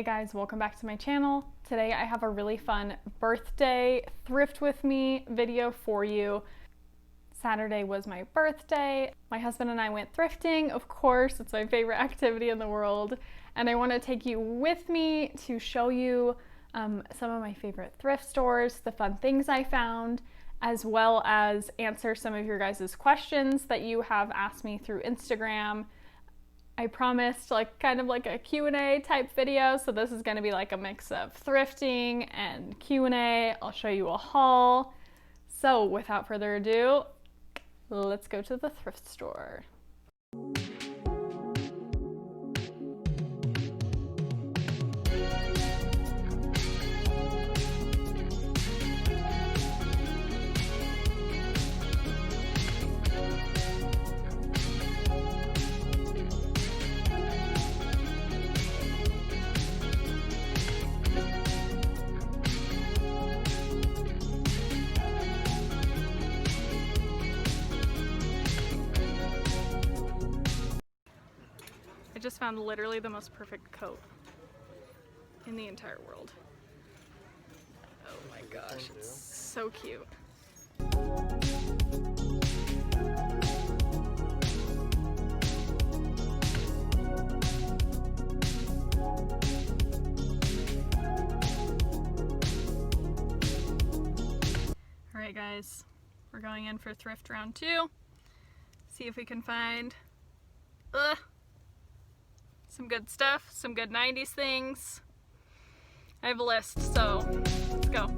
Hey guys, welcome back to my channel. Today I have a really fun birthday thrift with me video for you. Saturday was my birthday. My husband and I went thrifting. Of course, it's my favorite activity in the world. And I want to take you with me to show you some of my favorite thrift stores, the fun things I found, as well as answer some of your guys' questions that you have asked me through Instagram. I promised kind of like a Q&A type video, so this is going to be like a mix of thrifting and Q&A. I'll show you a haul. So without further ado, let's go to the thrift store. I just found literally the most perfect coat in the entire world. Oh my gosh, it's so cute. Alright guys, we're going in for thrift round 2. See if we can find some good stuff, some good 90s things. I have a list, so let's go.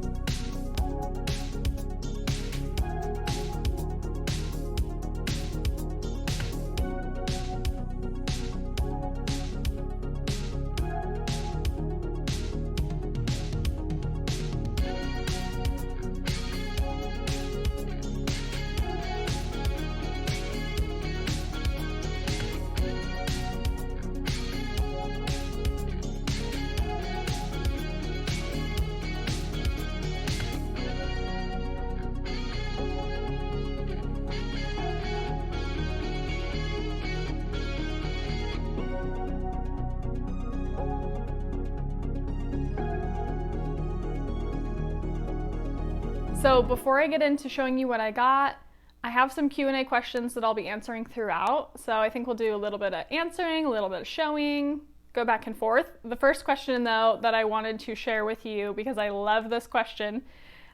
So before I get into showing you what I got, I have some Q&A questions that I'll be answering throughout. So I think we'll do a little bit of answering, a little bit of showing, go back and forth. The first question though that I wanted to share with you, because I love this question,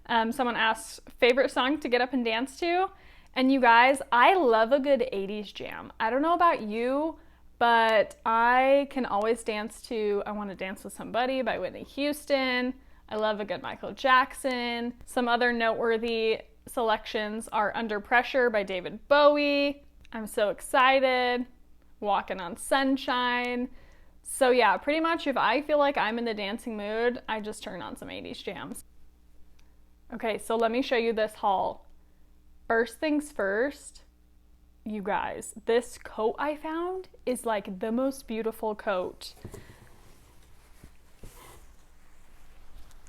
someone asked favorite song to get up and dance to. And you guys, I love a good 80s jam. I don't know about you, but I can always dance to I Want to Dance with Somebody by Whitney Houston. I love a good Michael Jackson. Some other noteworthy selections are Under Pressure by David Bowie, I'm So Excited, Walking on Sunshine. So yeah, pretty much if I feel like I'm in the dancing mood, I just turn on some 80s jams. Okay, so let me show you this haul. First things first, you guys, this coat I found is like the most beautiful coat.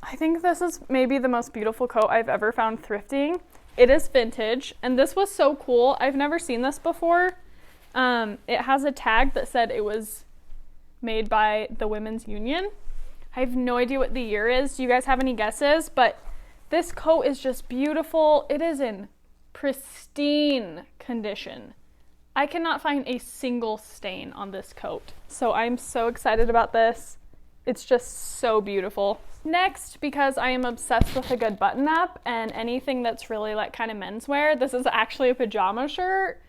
I think this is maybe the most beautiful coat I've ever found thrifting. It is vintage, and this was so cool. I've never seen this before. It has a tag that said it was made by the Women's Union. I have no idea what the year is. Do you guys have any guesses? But this coat is just beautiful. It is in pristine condition. I cannot find a single stain on this coat. So I'm so excited about this. It's just so beautiful. Next, because I am obsessed with a good button up and anything that's really like kind of menswear, this is actually a pajama shirt,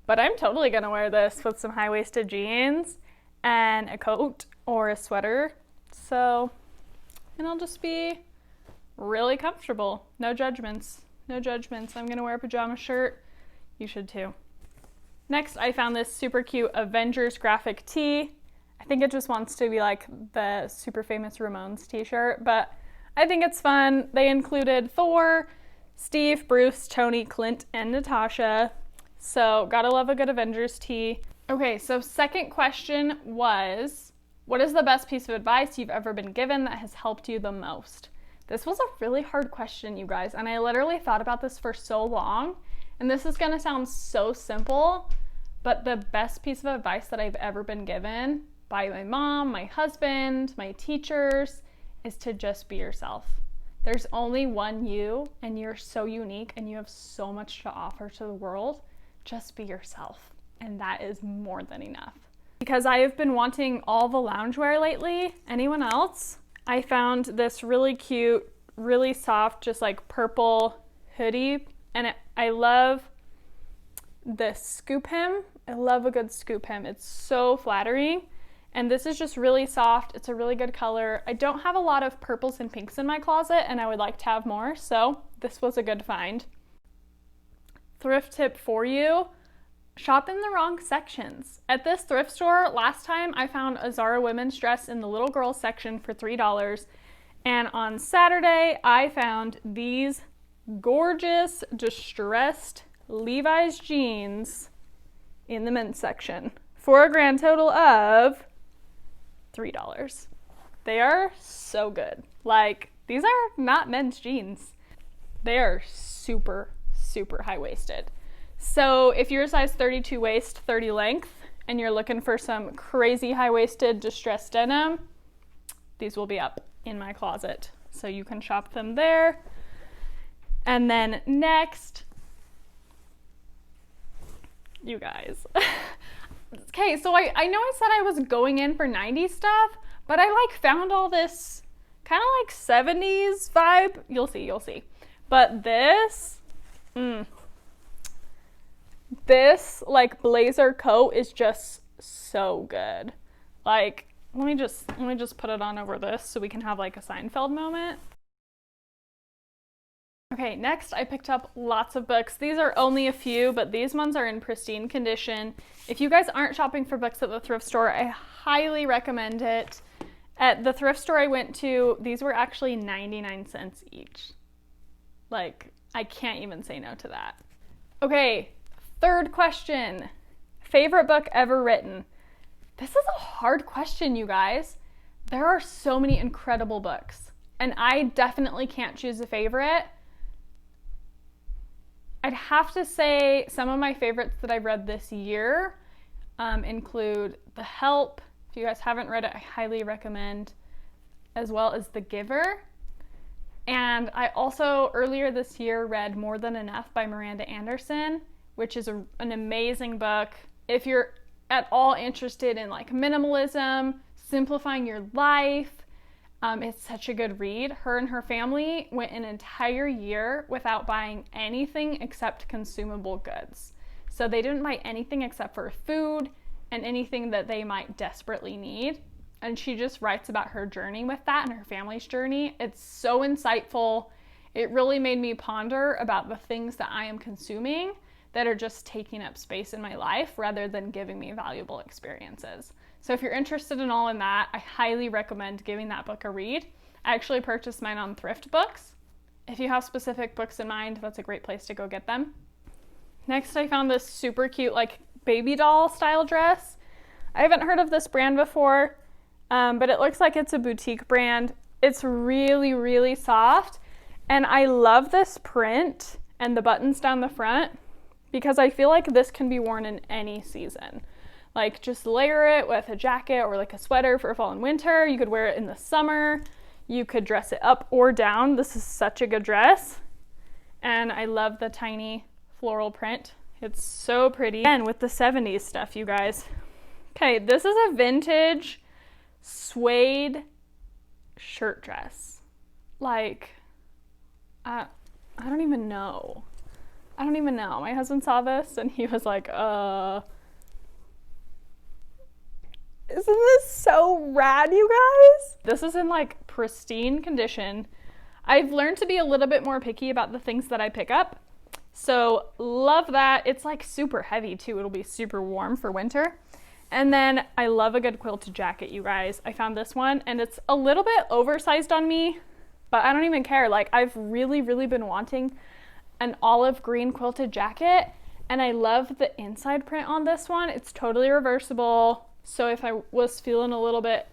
but I'm totally gonna wear this with some high-waisted jeans and a coat or a sweater. So, and I'll just be really comfortable. No judgments, no judgments. I'm gonna wear a pajama shirt. You should too. Next, I found this super cute Avengers graphic tee. I think it just wants to be like the super famous Ramones t-shirt, but I think it's fun. They included Thor, Steve, Bruce, Tony, Clint, and Natasha. So gotta love a good Avengers tee. Okay, so second question was, what is the best piece of advice you've ever been given that has helped you the most? This was a really hard question, you guys, and I literally thought about this for so long, and this is gonna sound so simple, but the best piece of advice that I've ever been given by my mom, my husband, my teachers, is to just be yourself. There's only one you, and you're so unique, and you have so much to offer to the world. Just be yourself, and that is more than enough. Because I have been wanting all the loungewear lately. Anyone else? I found this really cute, really soft, just like purple hoodie, and I love this scoop hem. I love a good scoop hem. It's so flattering. And this is just really soft. It's a really good color. I don't have a lot of purples and pinks in my closet, and I would like to have more, so this was a good find. Thrift tip for you: shop in the wrong sections. At this thrift store, last time I found a Zara women's dress in the little girls section for $3. And on Saturday, I found these gorgeous, distressed Levi's jeans in the men's section for a grand total of $3. They are so good. Like, these are not men's jeans. They are super, super high-waisted. So if you're a size 32 waist, 30 length, and you're looking for some crazy high-waisted distressed denim, these will be up in my closet. So you can shop them there. And then next, you guys. Okay, so I know I said I was going in for 90s stuff, but I like found all this kind of like 70s vibe. You'll see. But this like blazer coat is just so good. Like, let me just put it on over this so we can have like a Seinfeld moment. Okay, next I picked up lots of books. These are only a few, but these ones are in pristine condition. If you guys aren't shopping for books at the thrift store, I highly recommend it. At the thrift store I went to, these were actually 99 cents each. Like, I can't even say no to that. Okay, third question. Favorite book ever written? This is a hard question, you guys. There are so many incredible books, and I definitely can't choose a favorite. I'd have to say some of my favorites that I've read this year include The Help. If you guys haven't read it, I highly recommend, as well as The Giver. And I also, earlier this year, read More Than Enough by Miranda Anderson, which is an amazing book. If you're at all interested in like minimalism, simplifying your life, it's such a good read. Her and her family went an entire year without buying anything except consumable goods. So they didn't buy anything except for food and anything that they might desperately need. And she just writes about her journey with that and her family's journey. It's so insightful. It really made me ponder about the things that I am consuming that are just taking up space in my life rather than giving me valuable experiences. So if you're interested in all in that, I highly recommend giving that book a read. I actually purchased mine on Thrift Books. If you have specific books in mind, that's a great place to go get them. Next, I found this super cute like baby doll style dress. I haven't heard of this brand before, but it looks like it's a boutique brand. It's really, really soft, and I love this print and the buttons down the front because I feel like this can be worn in any season. Like, just layer it with a jacket or like a sweater for fall and winter. You could wear it in the summer. You could dress it up or down. This is such a good dress. And I love the tiny floral print. It's so pretty. And with the 70s stuff, you guys. Okay, this is a vintage suede shirt dress. Like, I don't even know. My husband saw this and he was like, isn't this so rad, you guys? This is in like pristine condition. I've learned to be a little bit more picky about the things that I pick up. So love that. It's like super heavy too. It'll be super warm for winter. And then I love a good quilted jacket, you guys. I found this one and it's a little bit oversized on me, but I don't even care. Like, I've really, really been wanting an olive green quilted jacket, and I love the inside print on this one. It's totally reversible. So if I was feeling a little bit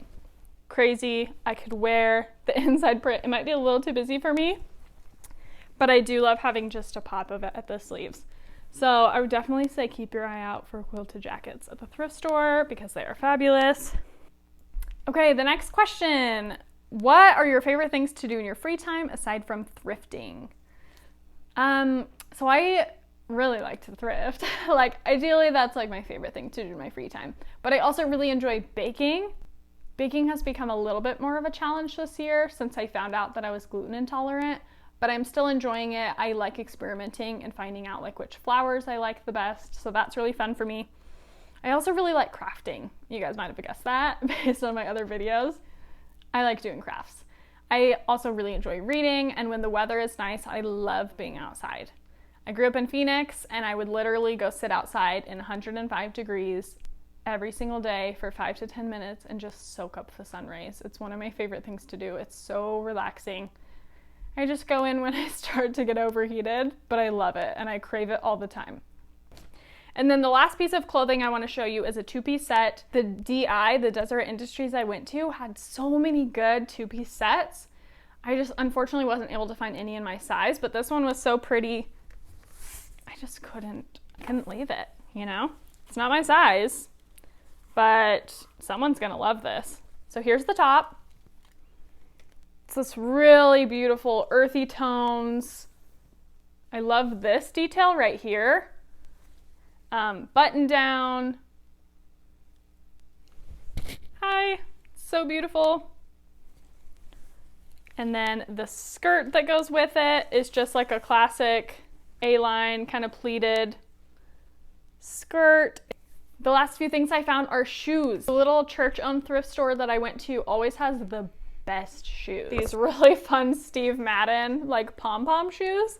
crazy, I could wear the inside print. It might be a little too busy for me, but I do love having just a pop of it at the sleeves. So I would definitely say keep your eye out for quilted jackets at the thrift store because they are fabulous. Okay, the next question. What are your favorite things to do in your free time aside from thrifting? So I really like to thrift. Like, ideally, that's like my favorite thing to do in my free time. But I also really enjoy baking. Baking has become a little bit more of a challenge this year since I found out that I was gluten intolerant, but I'm still enjoying it. I like experimenting and finding out like which flours I like the best, so that's really fun for me. I also really like crafting. You guys might have guessed that based on my other videos. I like doing crafts. I also really enjoy reading, and when the weather is nice, I love being outside. I grew up in Phoenix, and I would literally go sit outside in 105 degrees every single day for 5 to 10 minutes and just soak up the sun rays. It's one of my favorite things to do. It's so relaxing. I just go in when I start to get overheated, but I love it and I crave it all the time. And then the last piece of clothing I want to show you is a two-piece set. The DI, the Deseret Industries I went to, had so many good two-piece sets. I just unfortunately wasn't able to find any in my size, but this one was so pretty. I just couldn't leave it, you know? It's not my size, but someone's gonna love this. So here's the top. It's this really beautiful earthy tones. I love this detail right here. Button down. Hi, so beautiful. And then the skirt that goes with it is just like a classic A-line kind of pleated skirt. The last few things I found are shoes. The little church-owned thrift store that I went to always has the best shoes. These really fun Steve Madden like pom-pom shoes.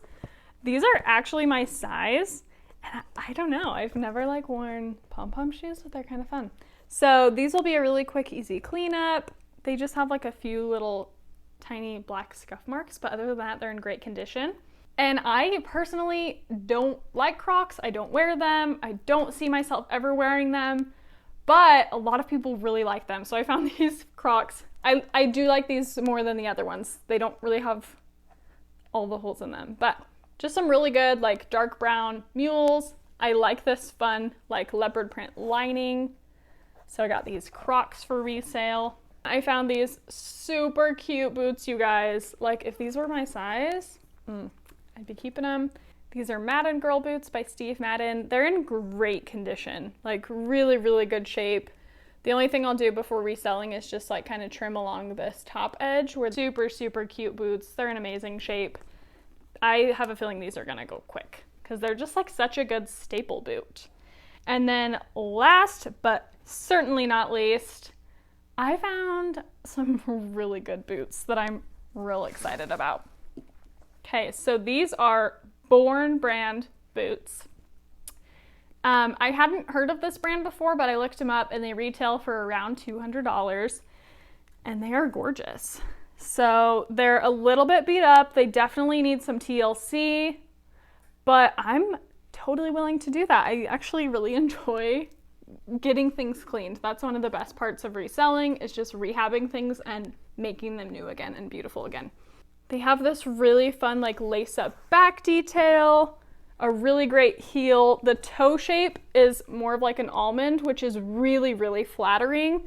These are actually my size. And I don't know, I've never like worn pom-pom shoes, but they're kind of fun. So these will be a really quick, easy cleanup. They just have like a few little tiny black scuff marks, but other than that, they're in great condition. And I personally don't like Crocs. I don't wear them. I don't see myself ever wearing them, but a lot of people really like them. So I found these Crocs. I do like these more than the other ones. They don't really have all the holes in them, but just some really good like dark brown mules. I like this fun like leopard print lining. So I got these Crocs for resale. I found these super cute boots, you guys. Like if these were my size, I'd be keeping them. These are Madden Girl boots by Steve Madden. They're in great condition, like really, really good shape. The only thing I'll do before reselling is just like kind of trim along this top edge. Where super, super cute boots. They're in amazing shape. I have a feeling these are gonna go quick because they're just like such a good staple boot. And then last, but certainly not least, I found some really good boots that I'm real excited about. Okay, so these are Born brand boots. I hadn't heard of this brand before, but I looked them up and they retail for around $200 and they are gorgeous. So they're a little bit beat up. They definitely need some TLC, but I'm totally willing to do that. I actually really enjoy getting things cleaned. That's one of the best parts of reselling, is just rehabbing things and making them new again and beautiful again. They have this really fun like lace up back detail, a really great heel. The toe shape is more of like an almond, which is really, really flattering.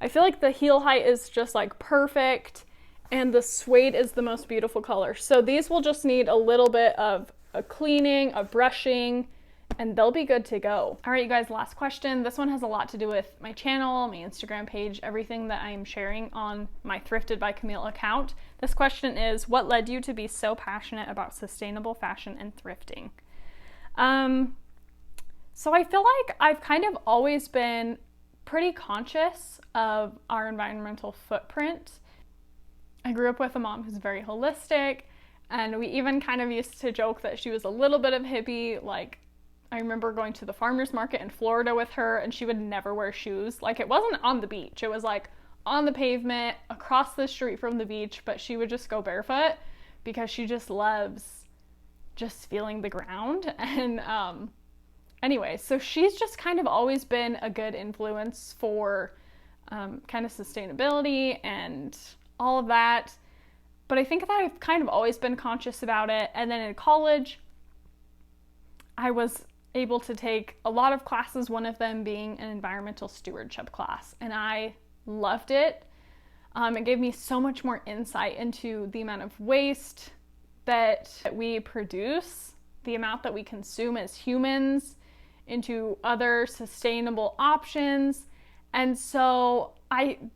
I feel like the heel height is just like perfect, and the suede is the most beautiful color. So these will just need a little bit of a cleaning, a brushing, and they'll be good to go. All right, you guys, last question. This one has a lot to do with my channel, my Instagram page, everything that I'm sharing on my Thrifted by Camille account. This question is, what led you to be so passionate about sustainable fashion and thrifting? So I feel like I've kind of always been pretty conscious of our environmental footprint. I grew up with a mom who's very holistic, and we even kind of used to joke that she was a little bit of hippie. Like, I remember going to the farmer's market in Florida with her, and she would never wear shoes. Like, it wasn't on the beach. It was like on the pavement across the street from the beach, but she would just go barefoot because she just loves just feeling the ground. And anyway, so she's just kind of always been a good influence for kind of sustainability and all of that. But I think that I've kind of always been conscious about it. And then in college, I was able to take a lot of classes, one of them being an environmental stewardship class. And I loved it. It gave me so much more insight into the amount of waste that we produce, the amount that we consume as humans, into other sustainable options. And so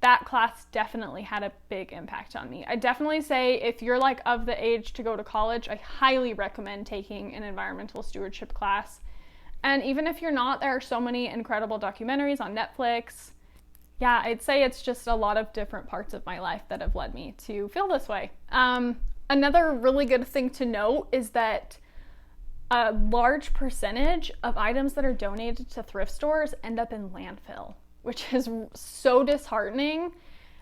that class definitely had a big impact on me. I definitely say if you're like of the age to go to college, I highly recommend taking an environmental stewardship class. And even if you're not, there are so many incredible documentaries on Netflix. Yeah, I'd say it's just a lot of different parts of my life that have led me to feel this way. Another really good thing to note is that a large percentage of items that are donated to thrift stores end up in landfill, which is so disheartening.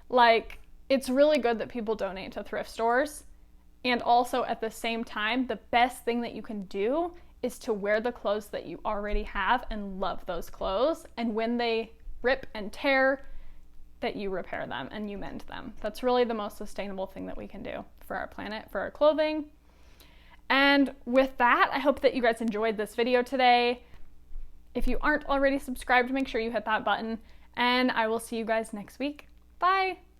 Like, it's really good that people donate to thrift stores. And also at the same time, the best thing that you can do is to wear the clothes that you already have and love those clothes. And when they rip and tear, that you repair them and you mend them. That's really the most sustainable thing that we can do for our planet, for our clothing. And with that, I hope that you guys enjoyed this video today. If you aren't already subscribed, make sure you hit that button, and I will see you guys next week. Bye!